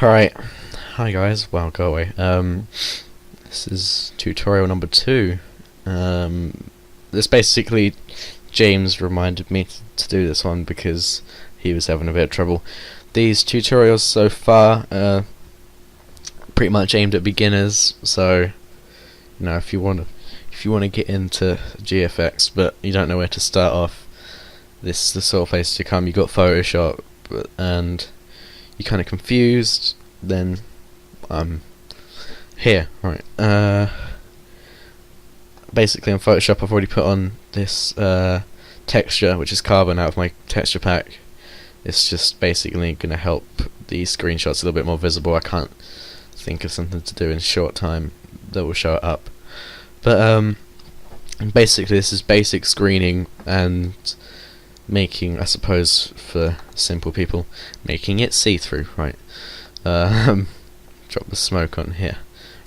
Right, hi guys. Well, go away. This is tutorial number 2. This basically, James reminded me to do this one because he was having a bit of trouble. These tutorials so far are pretty much aimed at beginners. So, if you want to get into GFX but you don't know where to start off, this is the sort of place to come. You got Photoshop and you're kind of confused, then I'm here. Right. Basically on Photoshop I've already put on this texture, which is carbon, out of my texture pack. It's just basically going to help the screenshots a little bit more visible. I can't think of something to do in a short time that will show it up. But basically this is basic screening and making, I suppose for simple people, making it see-through, right? Drop the smoke on here.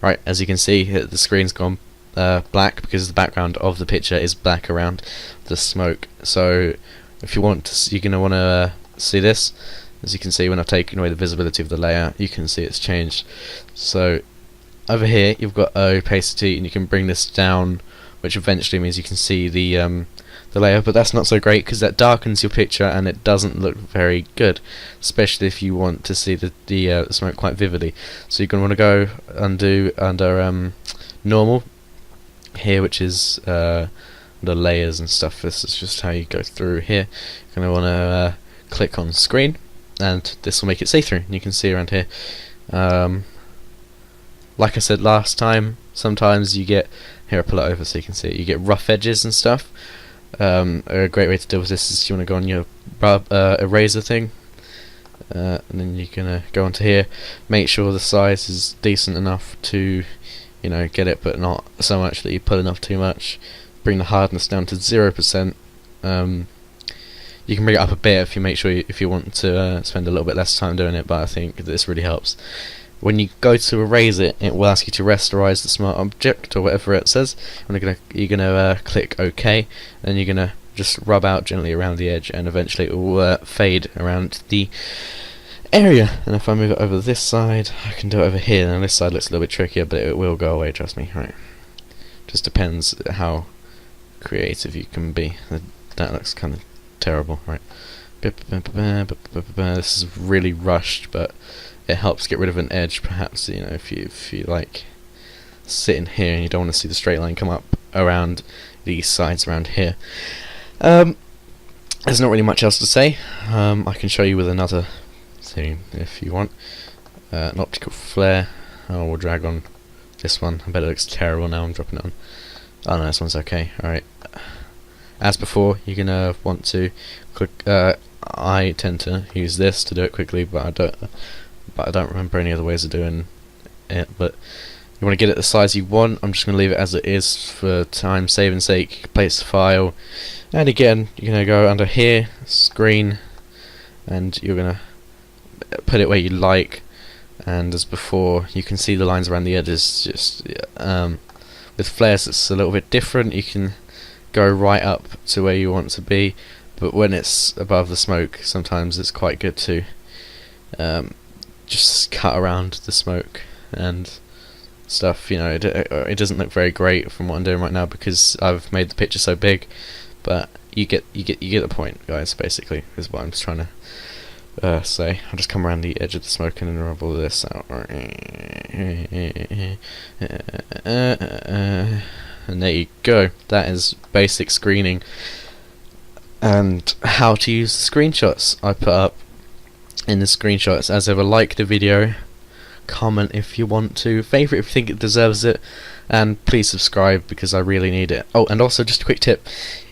Right, as you can see, the screen's gone black because the background of the picture is black around the smoke. So if you want to, you're going to want to see this. As you can see, when I've taken away the visibility of the layer, you can see it's changed. So over here you've got opacity, and you can bring this down, which eventually means you can see the layer, but that's not so great because that darkens your picture and it doesn't look very good, especially if you want to see the smoke quite vividly. So you're going to want to go under normal here, which is the layers and stuff. This is just how you go through here. You're going to want to click on screen, and this will make it see-through. You can see around here. Like I said last time, sometimes you get, here I'll pull it over so you can see it, you get rough edges and stuff. A great way to deal with this is you want to go on your eraser thing, and then you're gonna go onto here, make sure the size is decent enough to get it, but not so much that you pulling off too much. Bring the hardness down to 0%. You can bring it up a bit if you make sure if you want to spend a little bit less time doing it, but I think this really helps. When you go to erase it, it will ask you to rasterize the smart object or whatever it says. You're gonna click OK, and you're gonna just rub out gently around the edge, and eventually it will fade around the area. And if I move it over this side, I can do it over here. Now this side looks a little bit trickier, but it will go away. Trust me. Right. Just depends how creative you can be. That looks kind of terrible. Right. This is really rushed, but it helps get rid of an edge, perhaps, if you like sitting here and you don't want to see the straight line come up around these sides around here. There's not really much else to say. I can show you with another thing if you want. An optical flare. We'll drag on this one. I bet it looks terrible now. I'm dropping it on. Oh no, this one's okay. Alright. As before, you're gonna want to click. I tend to use this to do it quickly, but I don't remember any other ways of doing it. But you want to get it the size you want. I'm just going to leave it as it is for time saving sake. Place the file, and again you're going to go under here, screen, and you're going to put it where you like. And as before, you can see the lines around the edges. Just with flares it's a little bit different. You can go right up to where you want to be, but when it's above the smoke, sometimes it's quite good to just cut around the smoke and stuff. It doesn't look very great from what I'm doing right now because I've made the picture so big, but you get the point, guys. Basically, is what I'm just trying to say. I'll just come around the edge of the smoke and then rub all this out. And there you go. That is basic screening and how to use the screenshots I put up in the screenshots. As ever, like the video, comment if you want to, favourite if you think it deserves it, and please subscribe because I really need it. Oh, and also just a quick tip,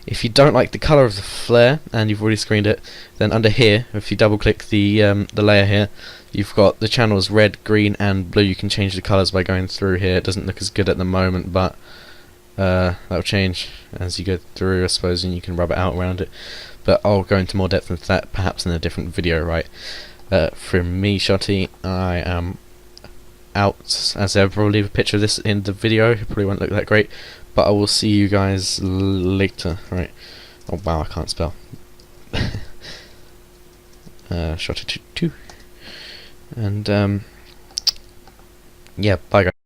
if you don't like the colour of the flare and you've already screened it, then under here, if you double click the layer here, you've got the channels red, green and blue. You can change the colours by going through here. It doesn't look as good at the moment, but that'll change as you go through, I suppose, and you can rub it out around it. But I'll go into more depth into that perhaps in a different video, right? From me, Shotty, I am out. As ever, I'll leave a picture of this in the video. It probably won't look that great, but I will see you guys later, right? Oh wow, I can't spell. Shotty 2. And yeah, bye guys.